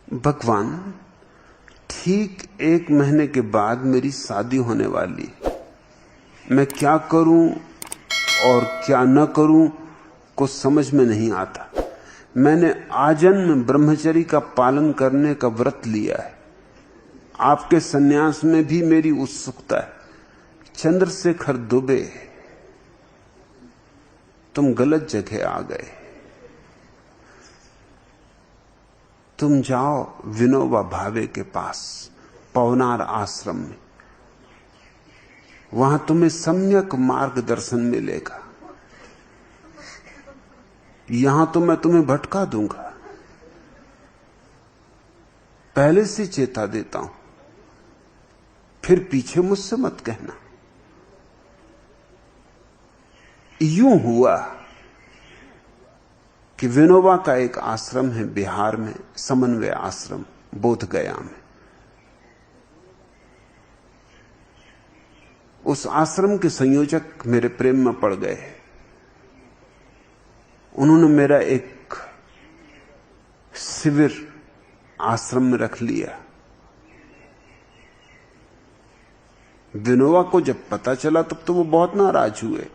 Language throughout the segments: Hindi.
भगवान, ठीक 1 महीने के बाद मेरी शादी होने वाली। मैं क्या करूं और क्या न करूं कुछ समझ में नहीं आता। मैंने आजन्म ब्रह्मचर्य का पालन करने का व्रत लिया है। आपके सन्यास में भी मेरी उत्सुकता है। चंद्रशेखर दुबे, तुम गलत जगह आ गए। तुम जाओ विनोबा भावे के पास, पवनार आश्रम में। वहां तुम्हें सम्यक मार्गदर्शन मिलेगा। यहां तो मैं तुम्हें भटका दूंगा। पहले से चेता देता हूं, फिर पीछे मुझसे मत कहना। यूं हुआ कि विनोबा का एक आश्रम है बिहार में, समन्वय आश्रम, बोधगया में। उस आश्रम के संयोजक मेरे प्रेम में पड़ गए। उन्होंने मेरा एक शिविर आश्रम में रख लिया। विनोबा को जब पता चला तब तो वो बहुत नाराज हुए,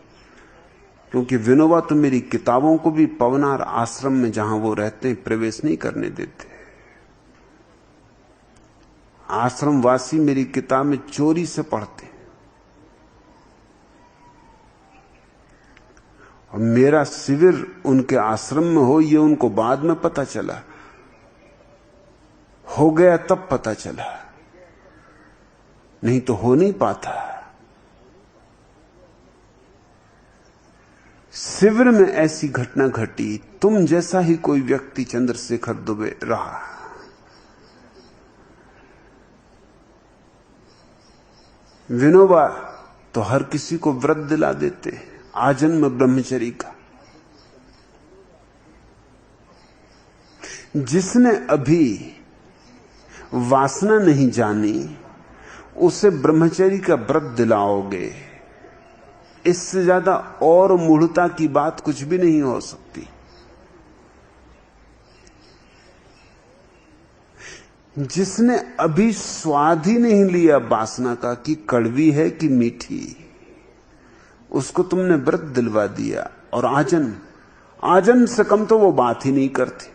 क्योंकि विनोबा तो मेरी किताबों को भी पवनार आश्रम में जहां वो रहते हैं प्रवेश नहीं करने देते। आश्रमवासी मेरी किताब में चोरी से पढ़ते और मेरा शिविर उनके आश्रम में हो ये उनको बाद में पता चला। हो गया तब पता चला, नहीं तो हो नहीं पाता। शिविर में ऐसी घटना घटी, तुम जैसा ही कोई व्यक्ति चंद्रशेखर दुबे रहा। विनोबा तो हर किसी को व्रत दिला देते, आजन्म ब्रह्मचर्य का। जिसने अभी वासना नहीं जानी उसे ब्रह्मचर्य का व्रत दिलाओगे, इससे ज्यादा और मूढ़ता की बात कुछ भी नहीं हो सकती। जिसने अभी स्वाद ही नहीं लिया वासना का कि कड़वी है कि मीठी, उसको तुमने व्रत दिलवा दिया। और आजन से कम तो वो बात ही नहीं करती।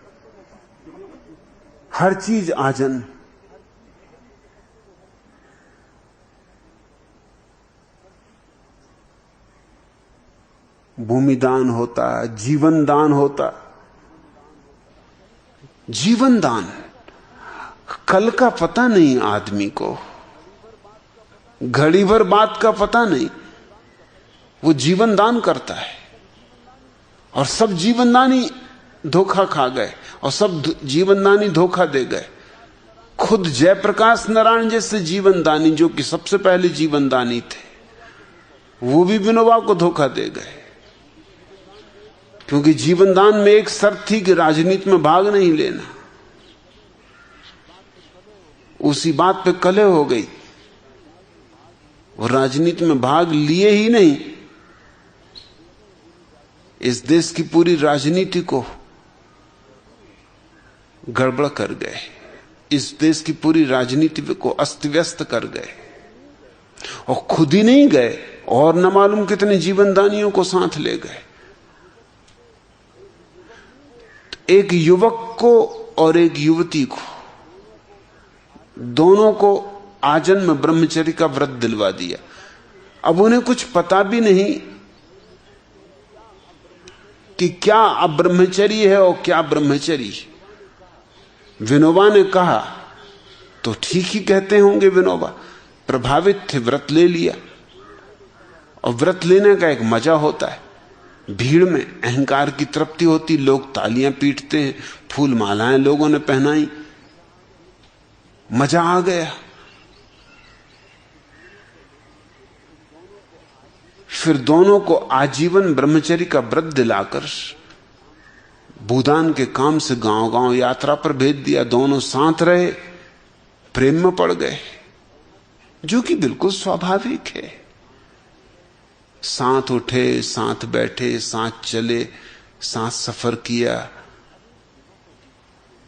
हर चीज आजन। भूमि दान होता, जीवन दान होता। जीवन दान, कल का पता नहीं आदमी को, घड़ी भर बात का पता नहीं, वो जीवन दान करता है। और सब जीवनदानी धोखा खा गए और सब जीवनदानी धोखा दे गए। खुद जयप्रकाश नारायण जैसे जीवनदानी, जो कि सबसे पहले जीवनदानी थे, वो भी विनोबा को धोखा दे गए। क्योंकि जीवनदान में एक शर्त थी कि राजनीति में भाग नहीं लेना। उसी बात पे कलह हो गई। वो राजनीति में भाग लिए ही नहीं, इस देश की पूरी राजनीति को गड़बड़ कर गए। इस देश की पूरी राजनीति को अस्त व्यस्त कर गए। और खुद ही नहीं गए और न मालूम कितने जीवनदानियों को साथ ले गए। एक युवक को और एक युवती को, दोनों को आजन्म ब्रह्मचर्य का व्रत दिलवा दिया। अब उन्हें कुछ पता भी नहीं कि क्या अब ब्रह्मचर्य है और क्या ब्रह्मचर्य। विनोबा ने कहा तो ठीक ही कहते होंगे। विनोबा प्रभावित थे, व्रत ले लिया। और व्रत लेने का एक मजा होता है। भीड़ में अहंकार की तृप्ति होती, लोग तालियां पीटते हैं, फूल मालाएं लोगों ने पहनाई, मजा आ गया। फिर दोनों को आजीवन ब्रह्मचर्य का व्रत दिलाकर भूदान के काम से गांव-गांव यात्रा पर भेज दिया। दोनों साथ रहे, प्रेम में पड़ गए, जो कि बिल्कुल स्वाभाविक है। साथ उठे, साथ बैठे, साथ चले, साथ सफर किया।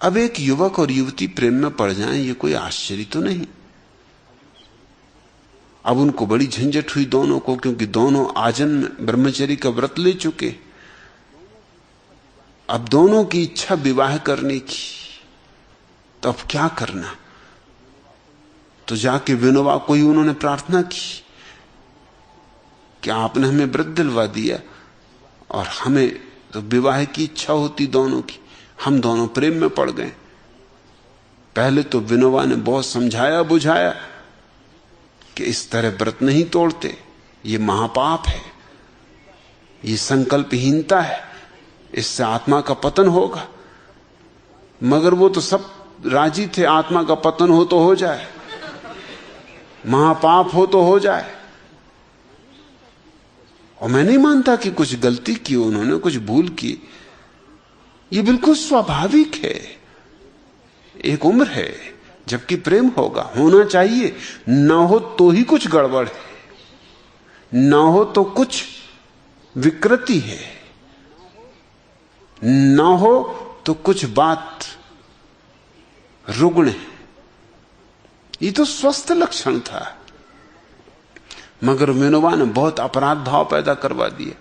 अब एक युवक और युवती प्रेम में पड़ जाएं, ये कोई आश्चर्य तो नहीं। अब उनको बड़ी झंझट हुई दोनों को, क्योंकि दोनों आजन्म ब्रह्मचर्य का व्रत ले चुके। अब दोनों की इच्छा विवाह करने की, तो अब क्या करना? तो जाके विनोबा को ही उन्होंने प्रार्थना की कि आपने हमें व्रत दिलवा दिया और हमें तो विवाह की इच्छा होती दोनों की, हम दोनों प्रेम में पड़ गए। पहले तो विनोबा ने बहुत समझाया बुझाया कि इस तरह व्रत नहीं तोड़ते, ये महापाप है, ये संकल्पहीनता है, इससे आत्मा का पतन होगा। मगर वो तो सब राजी थे, आत्मा का पतन हो तो हो जाए, महापाप हो तो हो जाए। और मैं नहीं मानता कि कुछ गलती की उन्होंने, कुछ भूल की, ये बिल्कुल स्वाभाविक है। एक उम्र है जबकि प्रेम होगा, होना चाहिए। ना हो तो ही कुछ गड़बड़ है, ना हो तो कुछ विकृति है, ना हो तो कुछ बात रुग्ण है। ये तो स्वस्थ लक्षण था। मगर विनोबा ने बहुत अपराध भाव पैदा करवा दिया।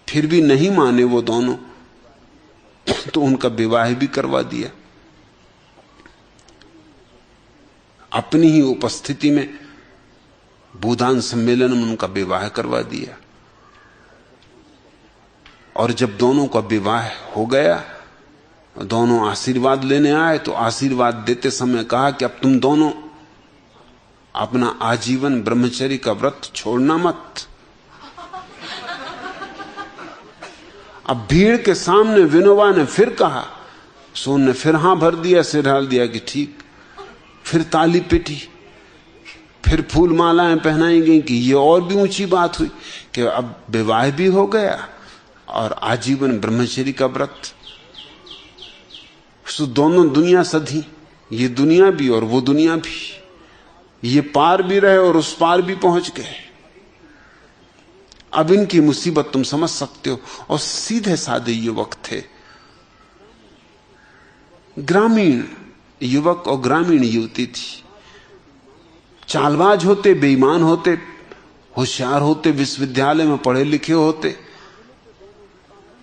फिर भी नहीं माने वो दोनों, तो उनका विवाह भी करवा दिया। अपनी ही उपस्थिति में भूदान सम्मेलन में उनका विवाह करवा दिया। और जब दोनों का विवाह हो गया, दोनों आशीर्वाद लेने आए, तो आशीर्वाद देते समय कहा कि अब तुम दोनों अपना आजीवन ब्रह्मचर्य का व्रत छोड़ना मत। अब भीड़ के सामने विनोबा ने फिर कहा, सोन ने फिर हां भर दिया, सिर हिला दिया कि ठीक। फिर ताली पिटी, फिर फूल मालाएं पहनाई गई कि ये और भी ऊंची बात हुई कि अब विवाह भी हो गया और आजीवन ब्रह्मचर्य का व्रत। तो दोनों दुनिया सधी, ये दुनिया भी और वो दुनिया भी, ये पार भी रहे और उस पार भी पहुंच गए। अब इनकी मुसीबत तुम समझ सकते हो। और सीधे साधे युवक थे, ग्रामीण युवक और ग्रामीण युवती थी। चालबाज होते, बेईमान होते, होशियार होते, विश्वविद्यालय में पढ़े लिखे होते,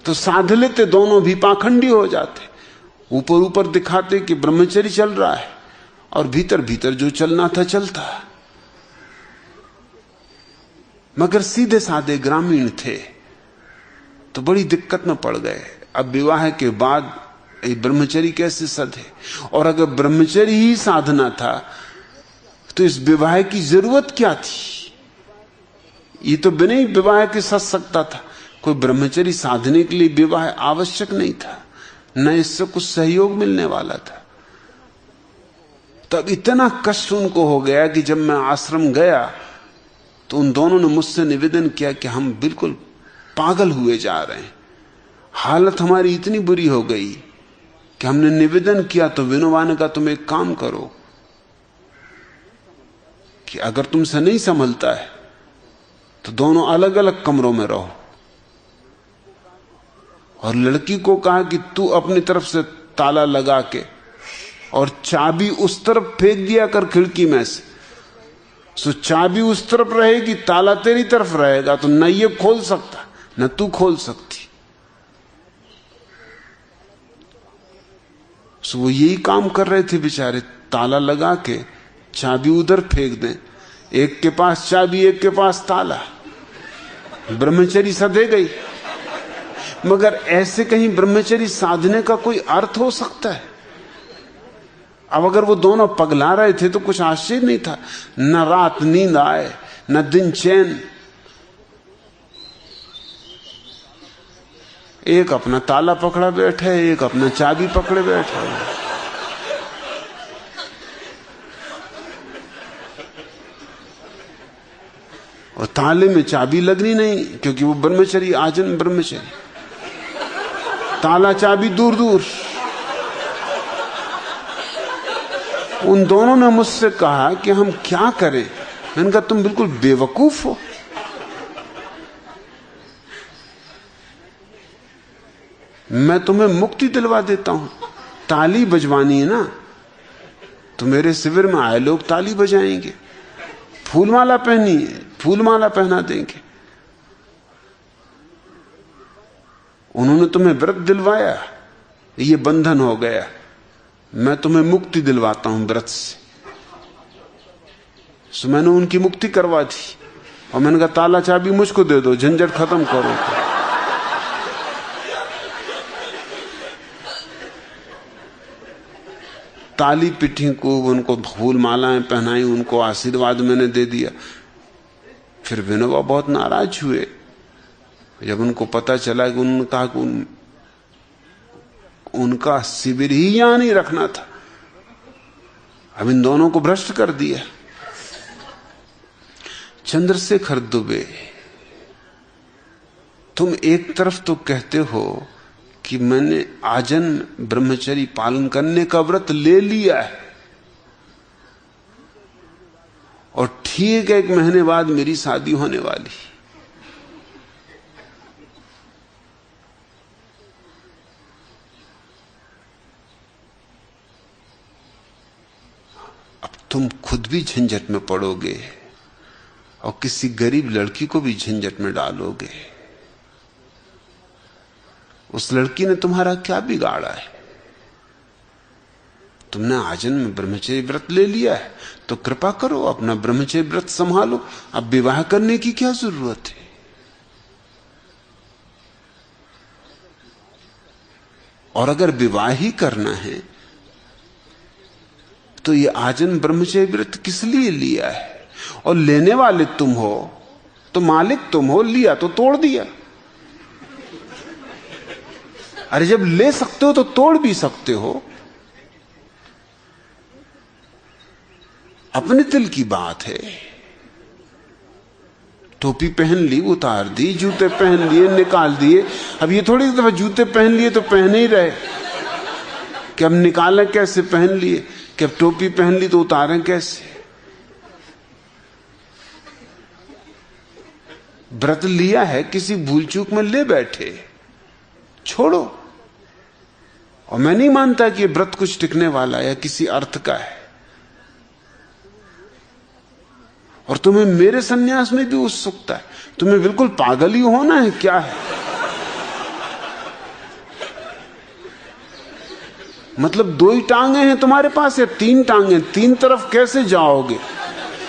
तो साध लेते, दोनों भी पाखंडी हो जाते। ऊपर ऊपर दिखाते कि ब्रह्मचर्य चल रहा है और भीतर भीतर जो चलना था चलता। मगर सीधे साधे ग्रामीण थे तो बड़ी दिक्कत में पड़ गए। अब विवाह के बाद ब्रह्मचर्य कैसे सधे? और अगर ब्रह्मचर्य ही साधना था तो इस विवाह की जरूरत क्या थी? ये तो बिना ही विवाह के सध सकता था। कोई ब्रह्मचर्य साधने के लिए विवाह आवश्यक नहीं था, न इससे कुछ सहयोग मिलने वाला था। तब इतना कष्ट उनको हो गया कि जब मैं आश्रम गया तो उन दोनों ने मुझसे निवेदन किया कि हम बिल्कुल पागल हुए जा रहे हैं, हालत हमारी इतनी बुरी हो गई कि हमने निवेदन किया तो विनोबा ने कहा तुम एक काम करो कि अगर तुमसे नहीं संभलता है तो दोनों अलग अलग कमरों में रहो। और लड़की को कहा कि तू अपनी तरफ से ताला लगा के और चाबी उस तरफ फेंक दिया कर खिड़की में से, सो चाबी उस तरफ रहेगी, ताला तेरी तरफ रहेगा, तो न ये खोल सकता न तू खोल सकती। सो वो यही काम कर रहे थे बेचारे, ताला लगा के चाबी उधर फेंक दें, एक के पास चाबी एक के पास ताला, ब्रह्मचर्य सधे गई। मगर ऐसे कहीं ब्रह्मचर्य साधने का कोई अर्थ हो सकता है? अब अगर वो दोनों पगला रहे थे तो कुछ आश्चर्य नहीं था। न रात नींद आए, न दिन चैन। एक अपना ताला पकड़ा बैठा है, एक अपना चाबी पकड़े बैठा है। और ताले में चाबी लगनी नहीं, क्योंकि वो ब्रह्मचर्य आजन्म ब्रह्मचर्य, ताला चाबी दूर दूर। उन दोनों ने मुझसे कहा कि हम क्या करें। मैंने कहा तुम बिल्कुल बेवकूफ हो। मैं तुम्हें मुक्ति दिलवा देता हूं, ताली बजवानी है ना, तो मेरे शिविर में आए लोग ताली बजाएंगे। फूलमाला पहनी है, फूलमाला पहना देंगे। उन्होंने तुम्हें व्रत दिलवाया, ये बंधन हो गया। मैं तुम्हें मुक्ति दिलवाता हूं व्रत से। सो मैंने उनकी मुक्ति करवा दी और मैंने कहा ताला चाबी मुझको दे दो, झंझट खत्म करो। ताली पिठी को, उनको फूल मालाएं पहनाई, उनको आशीर्वाद मैंने दे दिया। फिर विनोबा बहुत नाराज हुए जब उनको पता चला कि उन्होंने कहा कि उनका शिविर ही यहां नहीं रखना था, अब इन दोनों को भ्रष्ट कर दिया। चंद्रशेखर दुबे, तुम एक तरफ तो कहते हो कि मैंने आजन ब्रह्मचर्य पालन करने का व्रत ले लिया है और ठीक 1 महीने बाद मेरी शादी होने वाली। अब तुम खुद भी झंझट में पड़ोगे और किसी गरीब लड़की को भी झंझट में डालोगे। उस लड़की ने तुम्हारा क्या बिगाड़ा है? तुमने आजन में ब्रह्मचर्य व्रत ले लिया है तो कृपा करो अपना ब्रह्मचर्य व्रत संभालो। अब विवाह करने की क्या जरूरत है? और अगर विवाह ही करना है तो ये आजन ब्रह्मचर्य व्रत किस लिए लिया है? और लेने वाले तुम हो तो मालिक तुम हो, लिया तो तोड़ दिया। अरे जब ले सकते हो तो तोड़ भी सकते हो। अपने दिल की बात है। टोपी पहन ली, उतार दी, जूते पहन लिए, निकाल दिए। अब ये थोड़ी दफा जूते पहन लिए तो पहने ही रहे कि अब निकालें कैसे, पहन लिए कि अब टोपी पहन ली तो उतारें कैसे। व्रत लिया है, किसी भूल चूक में ले बैठे, छोड़ो। और मैं नहीं मानता कि व्रत कुछ टिकने वाला या किसी अर्थ का है। और तुम्हें मेरे सन्यास में भी उत्सुकता है? तुम्हें बिल्कुल पागल ही होना है क्या है? मतलब 2 ही टांगे हैं तुम्हारे पास या 3 टांगे? 3 तरफ कैसे जाओगे?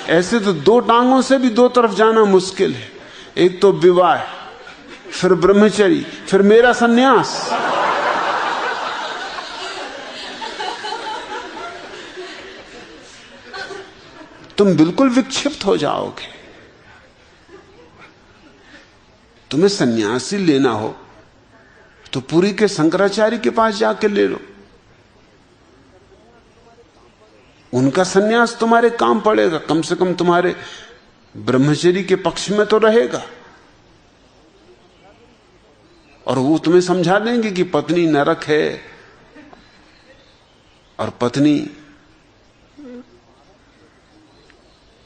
ऐसे तो 2 टांगों से भी 2 तरफ जाना मुश्किल है। एक तो विवाह, फिर ब्रह्मचर्य, फिर मेरा सन्यास। तुम बिल्कुल विक्षिप्त हो जाओगे। तुम्हें सन्यासी लेना हो तो पुरी के शंकराचार्य के पास जाके ले लो। उनका सन्यास तुम्हारे काम पड़ेगा, कम से कम तुम्हारे ब्रह्मचर्य के पक्ष में तो रहेगा। और वो तुम्हें समझा देंगे कि पत्नी नरक है और पत्नी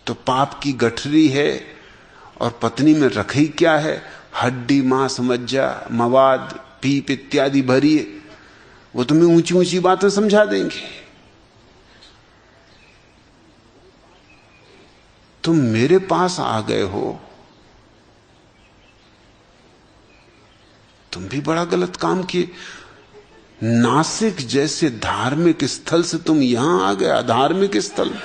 तो पाप की गठरी है और पत्नी में रखी क्या है, हड्डी, मांस, मज्जा, मवाद, पीप इत्यादि भरी है। वो तुम्हें ऊंची ऊंची बातें समझा देंगे। तुम मेरे पास आ गए हो, तुम भी बड़ा गलत काम किए। नासिक जैसे धार्मिक स्थल से तुम यहां आ गए, अधार्मिक स्थल।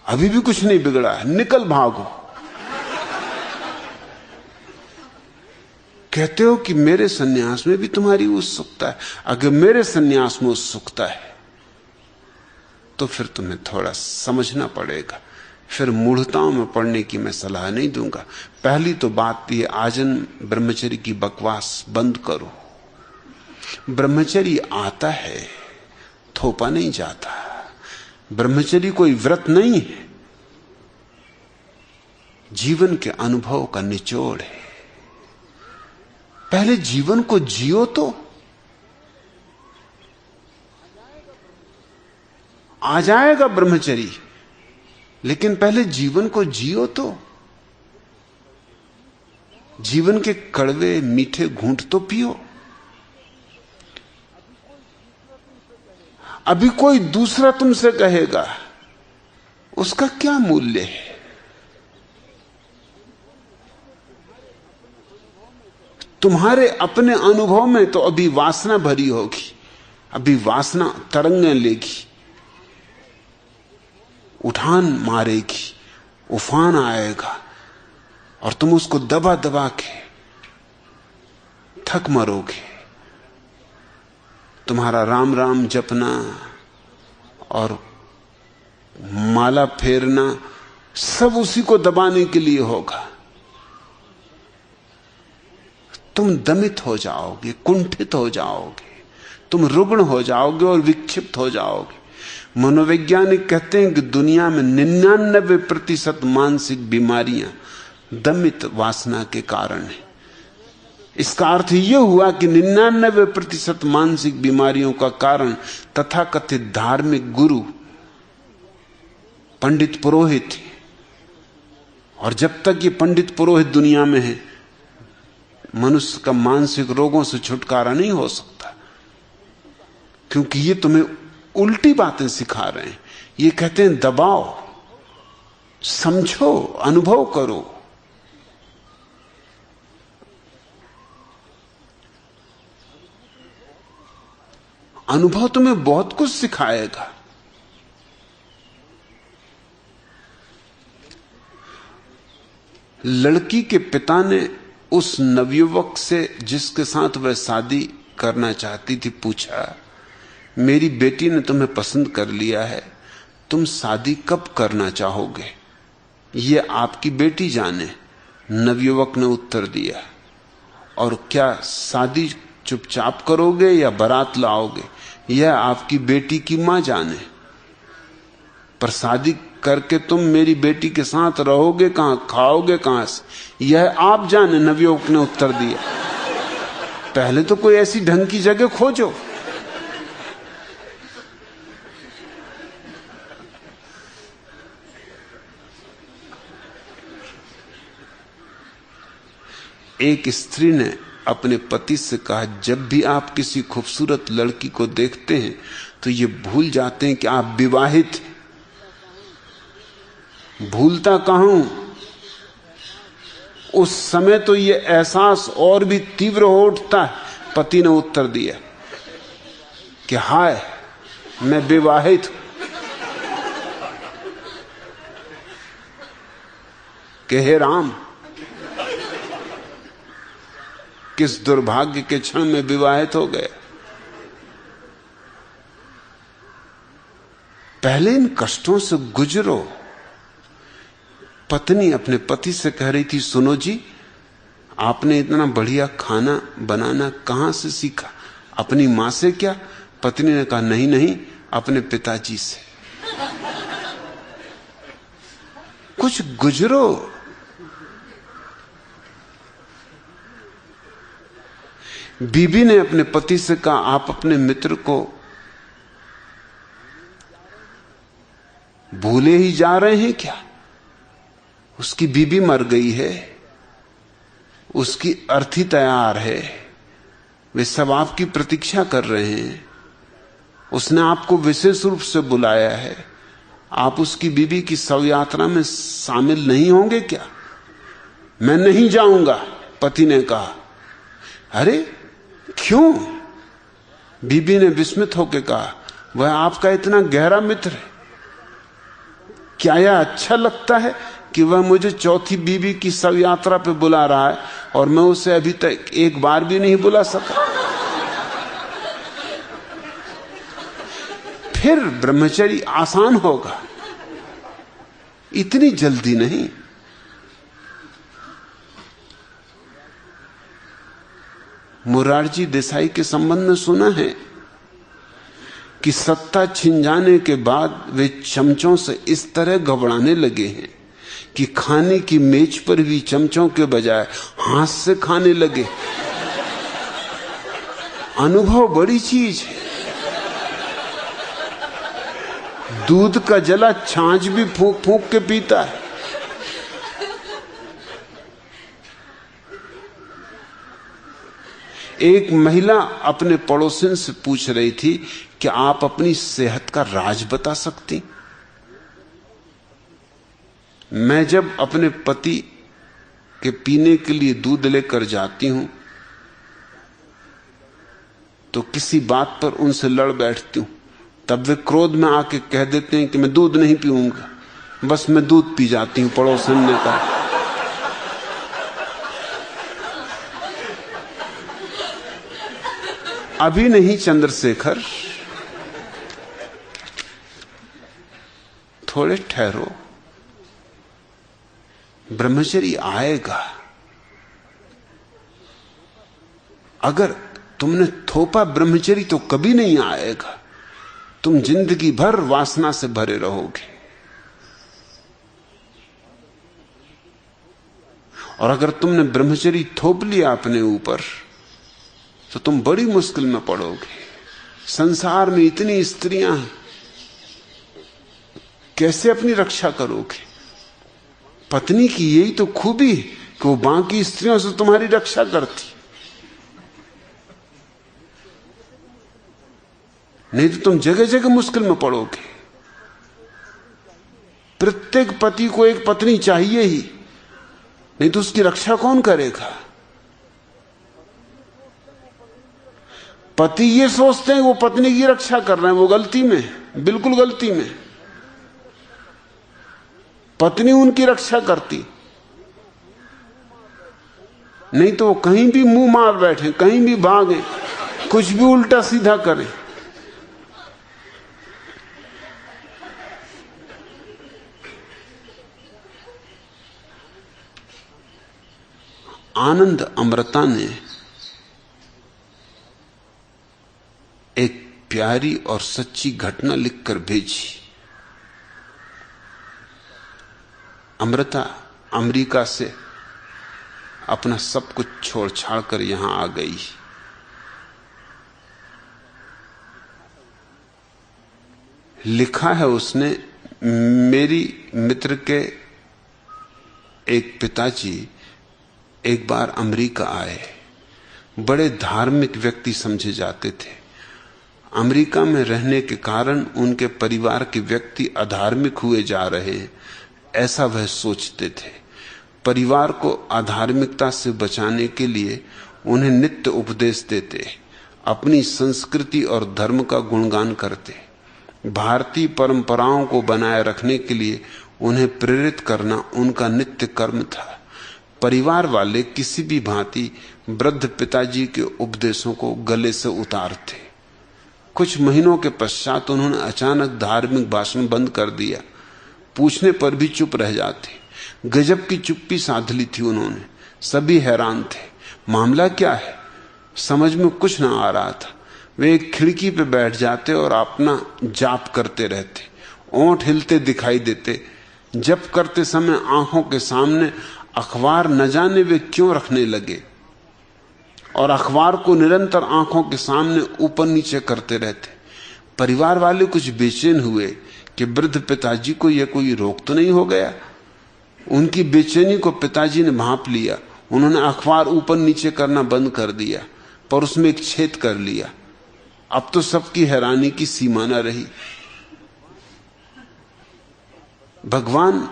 अभी भी कुछ नहीं बिगड़ा है, निकल भागो। कहते हो कि मेरे सन्यास में भी तुम्हारी उत्सुकता है। अगर मेरे सन्यास में उत्सुकता है तो फिर तुम्हें थोड़ा समझना पड़ेगा। फिर मूढ़ताओं में पड़ने की मैं सलाह नहीं दूंगा। पहली तो बात यह, आजन ब्रह्मचर्य की बकवास बंद करो। ब्रह्मचर्य आता है, थोपा नहीं जाता। ब्रह्मचर्य कोई व्रत नहीं है, जीवन के अनुभव का निचोड़ है। पहले जीवन को जियो तो। आ जाएगा ब्रह्मचर्य, लेकिन पहले जीवन को जियो तो। जीवन के कड़वे मीठे घूंट तो पियो। अभी कोई दूसरा तुमसे कहेगा, उसका क्या मूल्य है? तुम्हारे अपने अनुभव में तो अभी वासना भरी होगी, अभी वासना तरंगें लेगी, उठान मारेगी, उफान आएगा और तुम उसको दबा दबा के थक मरोगे। तुम्हारा राम राम जपना और माला फेरना सब उसी को दबाने के लिए होगा। तुम दमित हो जाओगे, कुंठित हो जाओगे, तुम रुग्ण हो जाओगे और विक्षिप्त हो जाओगे। मनोवैज्ञानिक कहते हैं कि दुनिया में 99% मानसिक बीमारियां दमित वासना के कारण है। इसका अर्थ यह हुआ कि 99% मानसिक बीमारियों का कारण तथाकथित धार्मिक गुरु, पंडित पुरोहित है। और जब तक ये पंडित पुरोहित दुनिया में है, मनुष्य का मानसिक रोगों से छुटकारा नहीं हो सकता, क्योंकि ये तुम्हें उल्टी बातें सिखा रहे हैं। ये कहते हैं दबाओ, समझो, अनुभव करो। अनुभव तुम्हें बहुत कुछ सिखाएगा। लड़की के पिता ने उस नवयुवक से जिसके साथ वह शादी करना चाहती थी पूछा, मेरी बेटी ने तुम्हें पसंद कर लिया है, तुम शादी कब करना चाहोगे? ये आपकी बेटी जाने। नवयुवक ने उत्तर दिया। और क्या शादी चुपचाप करोगे या बारात लाओगे, यह आपकी बेटी की मां जाने। पर शादी करके तुम मेरी बेटी के साथ रहोगे कहां, खाओगे कहां से, यह आप जाने। नवयुवक ने उत्तर दिया। पहले तो कोई ऐसी ढंग की जगह खोजो। एक स्त्री ने अपने पति से कहा, जब भी आप किसी खूबसूरत लड़की को देखते हैं तो ये भूल जाते हैं कि आप विवाहित हैं। भूलता कहां हूं? उस समय तो ये एहसास और भी तीव्र हो उठता है। पति ने उत्तर दिया कि हाय, मैं विवाहित हूं। कि हे राम, किस दुर्भाग्य के क्षण में विवाहित हो गया। पहले इन कष्टों से गुजरो। पत्नी अपने पति से कह रही थी, सुनो जी, आपने इतना बढ़िया खाना बनाना कहां से सीखा? अपनी मां से क्या? पत्नी ने कहा, नहीं नहीं, अपने पिताजी से। कुछ गुजरो। बीबी ने अपने पति से कहा, आप अपने मित्र को भूले ही जा रहे हैं क्या? उसकी बीबी मर गई है, उसकी अर्थी तैयार है, वे सब आपकी प्रतीक्षा कर रहे हैं। उसने आपको विशेष रूप से बुलाया है, आप उसकी बीबी की शव यात्रा में शामिल नहीं होंगे क्या? मैं नहीं जाऊंगा, पति ने कहा। अरे क्यों? बीबी ने विस्मित होकर कहा, वह आपका इतना गहरा मित्र है, क्या यह अच्छा लगता है कि वह मुझे चौथी बीबी की शव यात्रा पे बुला रहा है और मैं उसे अभी तक एक बार भी नहीं बुला सका? फिर ब्रह्मचर्य आसान होगा, इतनी जल्दी नहीं। मुरारजी देसाई के संबंध में सुना है कि सत्ता छिन जाने के बाद वे चमचों से इस तरह घबराने लगे हैं कि खाने की मेज पर भी चमचों के बजाय हाथ से खाने लगे। अनुभव बड़ी चीज है। दूध का जला छाछ भी फूंक फूंक के पीता है। एक महिला अपने पड़ोसिन से पूछ रही थी कि आप अपनी सेहत का राज बता सकती। मैं जब अपने पति के पीने के लिए दूध लेकर जाती हूं तो किसी बात पर उनसे लड़ बैठती हूं, तब वे क्रोध में आके कह देते हैं कि मैं दूध नहीं पीऊंगा, बस मैं दूध पी जाती हूं। पड़ोसन ने कहा। अभी नहीं चंद्रशेखर, थोड़े ठहरो, ब्रह्मचर्य आएगा। अगर तुमने थोपा ब्रह्मचर्य तो कभी नहीं आएगा, तुम जिंदगी भर वासना से भरे रहोगे। और अगर तुमने ब्रह्मचर्य थोप लिया अपने ऊपर तो तुम बड़ी मुश्किल में पड़ोगे। संसार में इतनी स्त्रियां हैं, कैसे अपनी रक्षा करोगे? पत्नी की यही तो खूबी है कि वो बाकी स्त्रियों से तुम्हारी रक्षा करती, नहीं तो तुम जगह जगह मुश्किल में पड़ोगे। प्रत्येक पति को एक पत्नी चाहिए ही, नहीं तो उसकी रक्षा कौन करेगा? पति ये सोचते हैं वो पत्नी की रक्षा कर रहे हैं, वो गलती में, बिल्कुल गलती में। पत्नी उनकी रक्षा करती, नहीं तो वो कहीं भी मुंह मार बैठे, कहीं भी भागे, कुछ भी उल्टा सीधा करें। आनंद अमृता ने एक प्यारी और सच्ची घटना लिखकर भेजी। अमृता अमेरिका से अपना सब कुछ छोड़ छाड़ कर यहां आ गई। लिखा है उसने, मेरी मित्र के एक पिताजी एक बार अमेरिका आए। बड़े धार्मिक व्यक्ति समझे जाते थे। अमेरिका में रहने के कारण उनके परिवार के व्यक्ति अधार्मिक हुए जा रहे हैं, ऐसा वह सोचते थे। परिवार को अधार्मिकता से बचाने के लिए उन्हें नित्य उपदेश देते, अपनी संस्कृति और धर्म का गुणगान करते। भारतीय परंपराओं को बनाए रखने के लिए उन्हें प्रेरित करना उनका नित्य कर्म था। परिवार वाले किसी भी भांति वृद्ध पिताजी के उपदेशों को गले से उतारते। कुछ महीनों के पश्चात उन्होंने अचानक धार्मिक भाषण बंद कर दिया। पूछने पर भी चुप रह जाते। गजब की चुप्पी साध ली थी उन्होंने। सभी हैरान थे, मामला क्या है, समझ में कुछ ना आ रहा था। वे एक खिड़की पे बैठ जाते और अपना जाप करते रहते। ओंठ हिलते दिखाई देते। जप करते समय आंखों के सामने अखबार न जाने वे क्यों रखने लगे और अखबार को निरंतर आंखों के सामने ऊपर नीचे करते रहते। परिवार वाले कुछ बेचैन हुए कि वृद्ध पिताजी को यह कोई रोग तो नहीं हो गया। उनकी बेचैनी को पिताजी ने भांप लिया। उन्होंने अखबार ऊपर नीचे करना बंद कर दिया, पर उसमें एक छेद कर लिया। अब तो सबकी हैरानी की सीमा न रही। भगवान,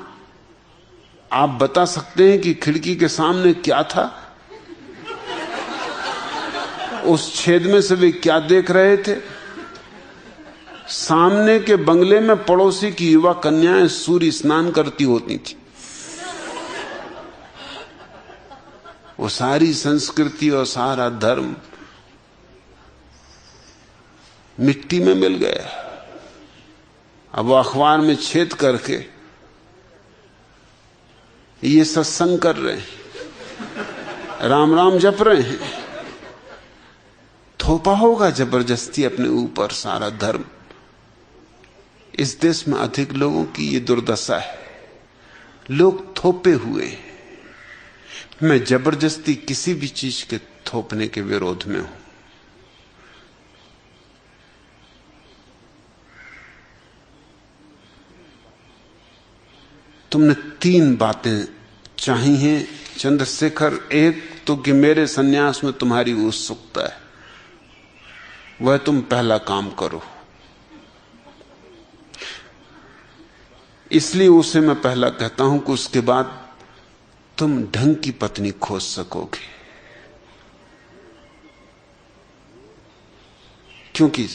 आप बता सकते हैं कि खिड़की के सामने क्या था? उस छेद में से वे क्या देख रहे थे? सामने के बंगले में पड़ोसी की युवा कन्याएं सूर्य स्नान करती होती थी। वो सारी संस्कृति और सारा धर्म मिट्टी में मिल गया। अब वो अखबार में छेद करके ये सत्संग कर रहे हैं, राम राम जप रहे हैं। थोपा होगा जबरदस्ती अपने ऊपर सारा धर्म। इस देश में अधिक लोगों की ये दुर्दशा है, लोग थोपे हुए हैं। मैं जबरदस्ती किसी भी चीज के थोपने के विरोध में हूं। तुमने 3 बातें चाही हैं चंद्रशेखर। एक, तो कि मेरे सन्यास में तुम्हारी उत्सुकता है, वह तुम पहला काम करो। इसलिए उसे मैं पहला कहता हूं कि उसके बाद तुम ढंग की पत्नी खोज सकोगे, क्योंकि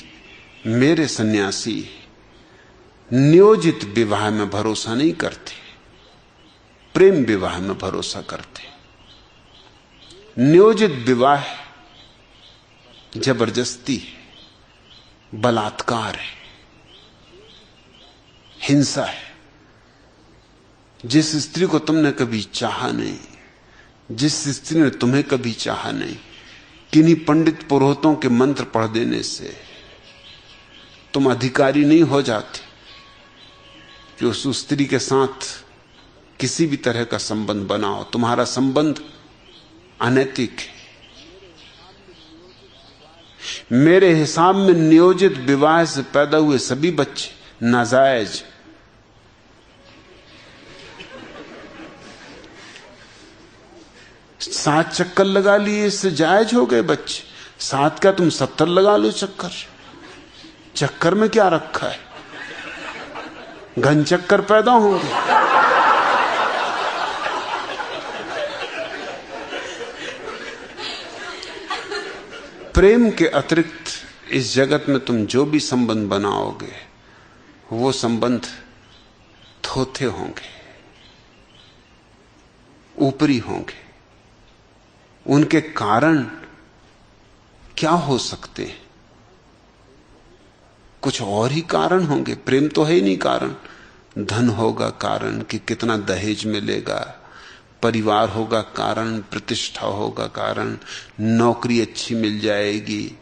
मेरे सन्यासी नियोजित विवाह में भरोसा नहीं करते, प्रेम विवाह में भरोसा करते। नियोजित विवाह जबरदस्ती है, बलात्कार है, हिंसा है। जिस स्त्री को तुमने कभी चाहा नहीं, जिस स्त्री ने तुम्हें कभी चाहा नहीं, किन्हीं पंडित पुरोहितों के मंत्र पढ़ देने से तुम अधिकारी नहीं हो जाते कि उस स्त्री के साथ किसी भी तरह का संबंध बनाओ। तुम्हारा संबंध अनैतिक है। मेरे हिसाब में नियोजित विवाह से पैदा हुए सभी बच्चे नाजायज। सात चक्कर लगा लिए, इससे जायज हो गए बच्चे। सात क्या, तुम 70 लगा लो चक्कर। चक्कर में क्या रखा है, घन चक्कर पैदा होंगे। प्रेम के अतिरिक्त इस जगत में तुम जो भी संबंध बनाओगे, वो संबंध थोथे होंगे, ऊपरी होंगे। उनके कारण क्या हो सकते हैं? कुछ और ही कारण होंगे। प्रेम तो है ही नहीं कारण। धन होगा कारण कि कितना दहेज मिलेगा, परिवार होगा कारण, प्रतिष्ठा होगा कारण, नौकरी अच्छी मिल जाएगी,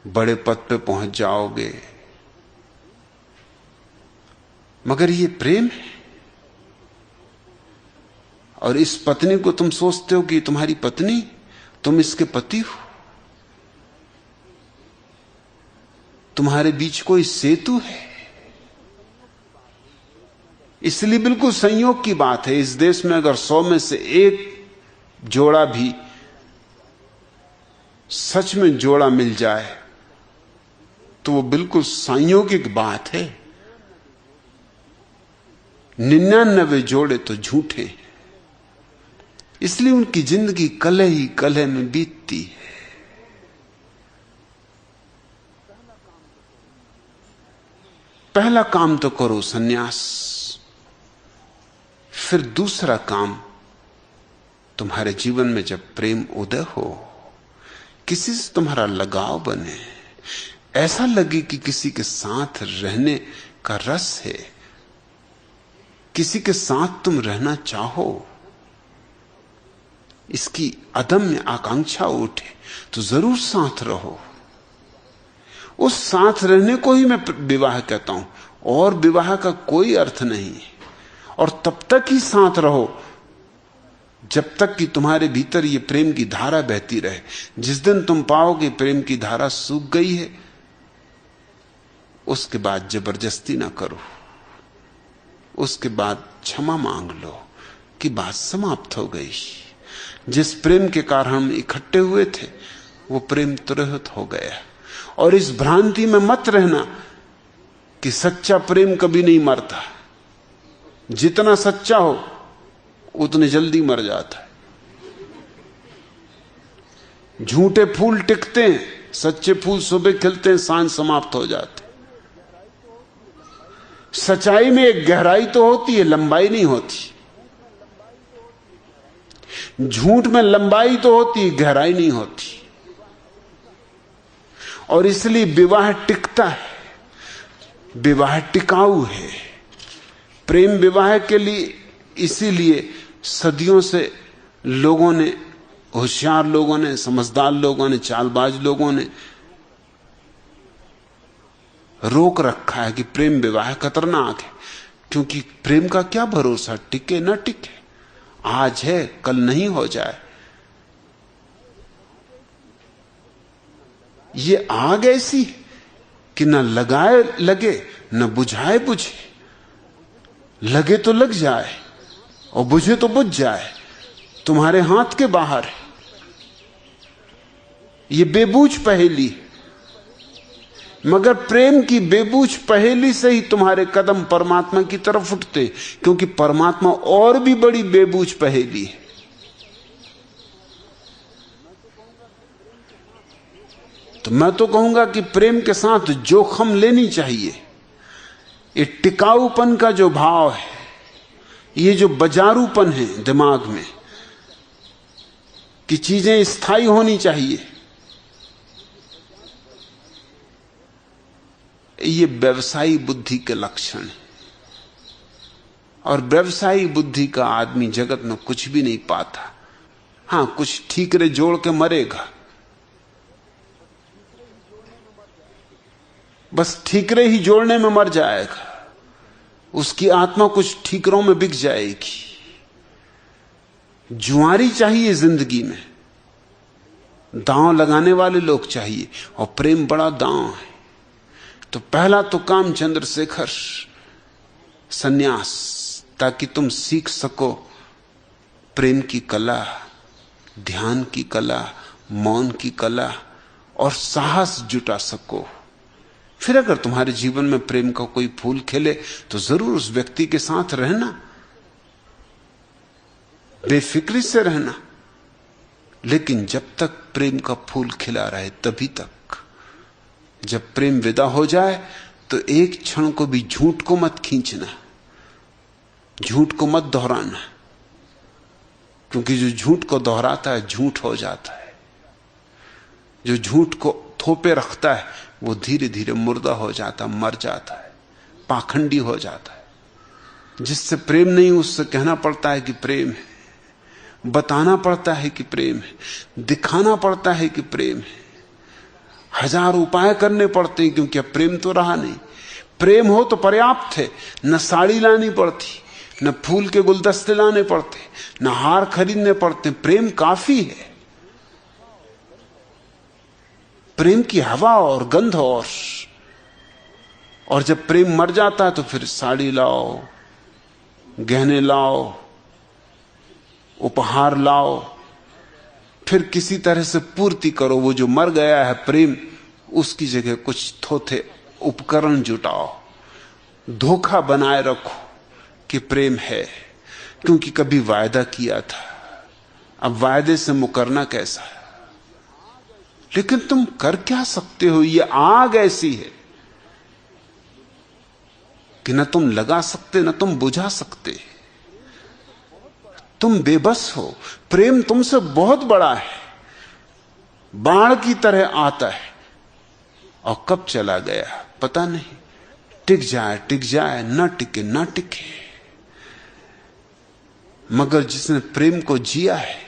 बड़े पद पे पहुंच जाओगे। मगर ये प्रेम है। और इस पत्नी को तुम सोचते हो कि तुम्हारी पत्नी, तुम इसके पति हो। तुम्हारे बीच कोई सेतु है। इसलिए बिल्कुल संयोग की बात है, इस देश में अगर 100 में से एक जोड़ा भी सच में जोड़ा मिल जाए तो वो बिल्कुल संयोगिक बात है। 99 जोड़े तो झूठे हैं। इसलिए उनकी जिंदगी कलह ही कलह में बीतती है। पहला काम तो करो सन्यास, फिर दूसरा काम, तुम्हारे जीवन में जब प्रेम उदय हो, किसी से तुम्हारा लगाव बने, ऐसा लगे कि किसी के साथ रहने का रस है, किसी के साथ तुम रहना चाहो, इसकी अदम्य आकांक्षा उठे, तो जरूर साथ रहो। उस साथ रहने को ही मैं विवाह कहता हूं, और विवाह का कोई अर्थ नहीं है। और तब तक ही साथ रहो जब तक कि तुम्हारे भीतर ये प्रेम की धारा बहती रहे। जिस दिन तुम पाओगे प्रेम की धारा सूख गई है, उसके बाद जबरदस्ती ना करो। उसके बाद क्षमा मांग लो कि बात समाप्त हो गई। जिस प्रेम के कारण हम इकट्ठे हुए थे, वो प्रेम तुरंत हो गया। और इस भ्रांति में मत रहना कि सच्चा प्रेम कभी नहीं मरता। जितना सच्चा हो उतने जल्दी मर जाता है। झूठे फूल टिकते हैं, सच्चे फूल सुबह खिलते हैं, सांझ समाप्त हो जाते। सच्चाई में एक गहराई तो होती है, लंबाई नहीं होती। झूठ में लंबाई तो होती है, गहराई नहीं होती। और इसलिए विवाह टिकता है, विवाह टिकाऊ है। प्रेम विवाह के लिए इसीलिए सदियों से लोगों ने, होशियार लोगों ने, समझदार लोगों ने, चालबाज लोगों ने रोक रखा है कि प्रेम विवाह खतरनाक है। क्योंकि प्रेम का क्या भरोसा, टिके ना टिके, आज है कल नहीं हो जाए। ये आग ऐसी कि न लगाए लगे न बुझाए बुझे। लगे तो लग जाए और बुझे तो बुझ जाए। तुम्हारे हाथ के बाहर है। ये बेबूझ पहेली, मगर प्रेम की बेबूझ पहेली से ही तुम्हारे कदम परमात्मा की तरफ उठते, क्योंकि परमात्मा और भी बड़ी बेबूझ पहेली है। तो मैं तो कहूंगा कि प्रेम के साथ जोखम लेनी चाहिए। ये टिकाऊपन का जो भाव है, ये जो बाजारूपन है दिमाग में कि चीजें स्थायी होनी चाहिए, ये व्यवसायी बुद्धि के लक्षण है। और व्यवसायी बुद्धि का आदमी जगत में कुछ भी नहीं पाता। हां, कुछ ठीकरे जोड़ के मरेगा, बस ठीकरे ही जोड़ने में मर जाएगा। उसकी आत्मा कुछ ठीकरों में बिक जाएगी। जुआरी चाहिए जिंदगी में, दांव लगाने वाले लोग चाहिए, और प्रेम बड़ा दांव है। तो पहला तो काम चंद्रशेखर सन्यास, ताकि तुम सीख सको प्रेम की कला, ध्यान की कला, मौन की कला, और साहस जुटा सको। फिर अगर तुम्हारे जीवन में प्रेम का कोई फूल खिले तो जरूर उस व्यक्ति के साथ रहना, बेफिक्री से रहना। लेकिन जब तक प्रेम का फूल खिला रहे तभी तक। जब प्रेम विदा हो जाए तो एक क्षण को भी झूठ को मत खींचना, झूठ को मत दोहराना, क्योंकि जो झूठ को दोहराता है झूठ हो जाता है। जो झूठ को थोपे रखता है वो धीरे धीरे मुर्दा हो जाता, मर जाता है, पाखंडी हो जाता है। जिससे प्रेम नहीं उससे कहना पड़ता है कि प्रेम है, बताना पड़ता है कि प्रेम है, दिखाना पड़ता है कि प्रेम है, हजार उपाय करने पड़ते हैं, क्योंकि अब प्रेम तो रहा नहीं। प्रेम हो तो पर्याप्त है, न साड़ी लानी पड़ती, न फूल के गुलदस्ते लाने पड़ते, न हार खरीदने पड़ते, प्रेम काफी है। प्रेम की हवा और गंध और जब प्रेम मर जाता है तो फिर साड़ी लाओ, गहने लाओ, उपहार लाओ, फिर किसी तरह से पूर्ति करो। वो जो मर गया है प्रेम, उसकी जगह कुछ थोथे उपकरण जुटाओ, धोखा बनाए रखो कि प्रेम है, क्योंकि कभी वायदा किया था, अब वायदे से मुकरना कैसा है। लेकिन तुम कर क्या सकते हो? ये आग ऐसी है कि न तुम लगा सकते न तुम बुझा सकते, तुम बेबस हो। प्रेम तुमसे बहुत बड़ा है, बाढ़ की तरह आता है और कब चला गया पता नहीं। टिक जाए, न टिके न टिके। मगर जिसने प्रेम को जिया है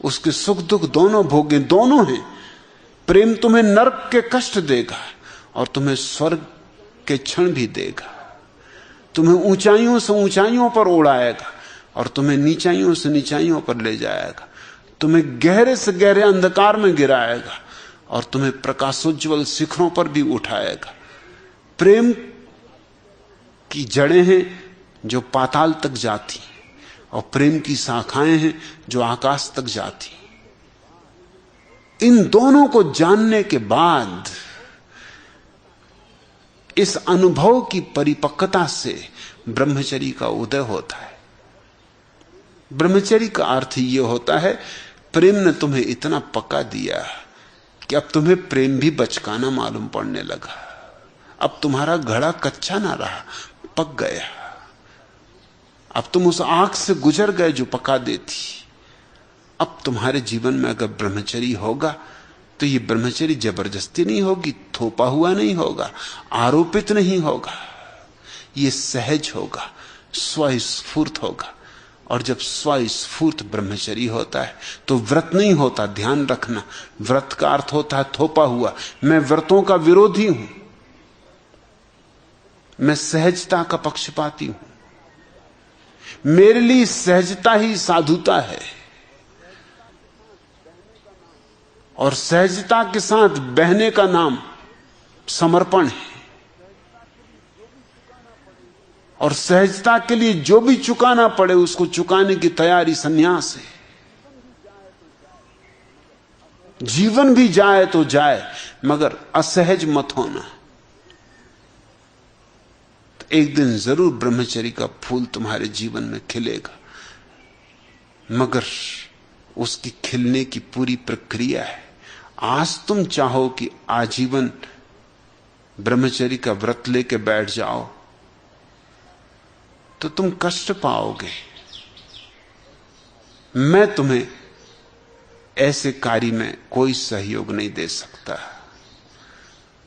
उसके सुख दुख दोनों भोगे, दोनों हैं। प्रेम तुम्हें नरक के कष्ट देगा और तुम्हें स्वर्ग के क्षण भी देगा। तुम्हें ऊंचाइयों से ऊंचाइयों पर उड़ाएगा और तुम्हें नीचाइयों से नीचाइयों पर ले जाएगा। तुम्हें गहरे से गहरे अंधकार में गिराएगा और तुम्हें प्रकाशोज्वल शिखरों पर भी उठाएगा। प्रेम की जड़ें हैं जो पाताल तक जाती और प्रेम की शाखाएं हैं जो आकाश तक जाती। इन दोनों को जानने के बाद इस अनुभव की परिपक्वता से ब्रह्मचर्य का उदय होता है। ब्रह्मचर्य का अर्थ यह होता है, प्रेम ने तुम्हें इतना पका दिया कि अब तुम्हें प्रेम भी बचकाना मालूम पड़ने लगा। अब तुम्हारा घड़ा कच्चा ना रहा, पक गया। अब तुम उस आग से गुजर गए जो पका देती। अब तुम्हारे जीवन में अगर ब्रह्मचर्य होगा तो ये ब्रह्मचर्य जबरदस्ती नहीं होगी, थोपा हुआ नहीं होगा, आरोपित नहीं होगा, ये सहज होगा, स्वस्फूर्त होगा। और जब स्वस्फूर्त ब्रह्मचर्य होता है तो व्रत नहीं होता। ध्यान रखना, व्रत का अर्थ होता है थोपा हुआ। मैं व्रतों का विरोधी हूं, मैं सहजता का पक्षपाती हूं। मेरे लिए सहजता ही साधुता है और सहजता के साथ बहने का नाम समर्पण है। और सहजता के लिए जो भी चुकाना पड़े उसको चुकाने की तैयारी संन्यास है। जीवन भी जाए तो जाए, मगर असहज मत होना। तो एक दिन जरूर ब्रह्मचर्य का फूल तुम्हारे जीवन में खिलेगा, मगर उसकी खिलने की पूरी प्रक्रिया है। आज तुम चाहो कि आजीवन ब्रह्मचर्य का व्रत लेके बैठ जाओ तो तुम कष्ट पाओगे। मैं तुम्हें ऐसे कार्य में कोई सहयोग नहीं दे सकता।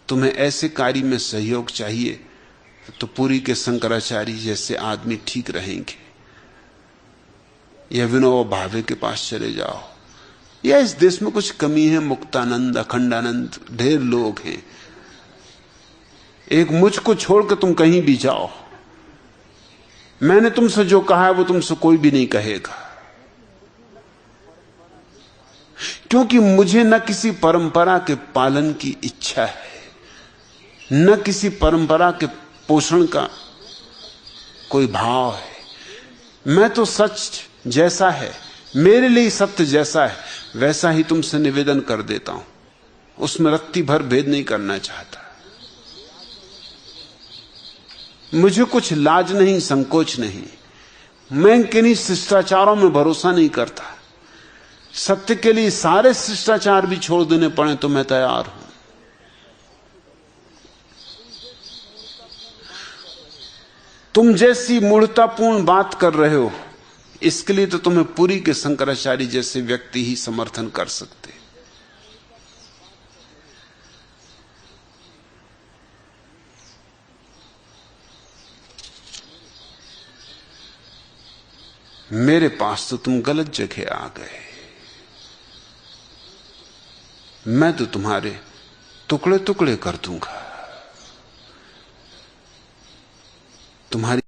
तुम्हें ऐसे कार्य में सहयोग चाहिए तो पुरी के शंकराचार्य जैसे आदमी ठीक रहेंगे, या विनोबा भावे के पास चले जाओ, या इस देश में कुछ कमी है, मुक्तानंद, अखंडानंद, ढेर लोग हैं। एक मुझको छोड़कर तुम कहीं भी जाओ, मैंने तुमसे जो कहा है वो तुमसे कोई भी नहीं कहेगा, क्योंकि मुझे न किसी परंपरा के पालन की इच्छा है, न किसी परंपरा के पोषण का कोई भाव है। मैं तो सच जैसा है, मेरे लिए सत्य जैसा है, वैसा ही तुमसे निवेदन कर देता हूं। उसमें रत्ती भर भेद नहीं करना चाहता। मुझे कुछ लाज नहीं, संकोच नहीं। मैं किन्हीं शिष्टाचारों में भरोसा नहीं करता। सत्य के लिए सारे शिष्टाचार भी छोड़ देने पड़े तो मैं तैयार हूं। तुम जैसी मूढ़तापूर्ण बात कर रहे हो, इसके लिए तो तुम्हें पुरी के शंकराचार्य जैसे व्यक्ति ही समर्थन कर सकते। मेरे पास तो तुम गलत जगह आ गए। मैं तो तुम्हारे टुकड़े टुकड़े कर दूंगा। तुम्हारी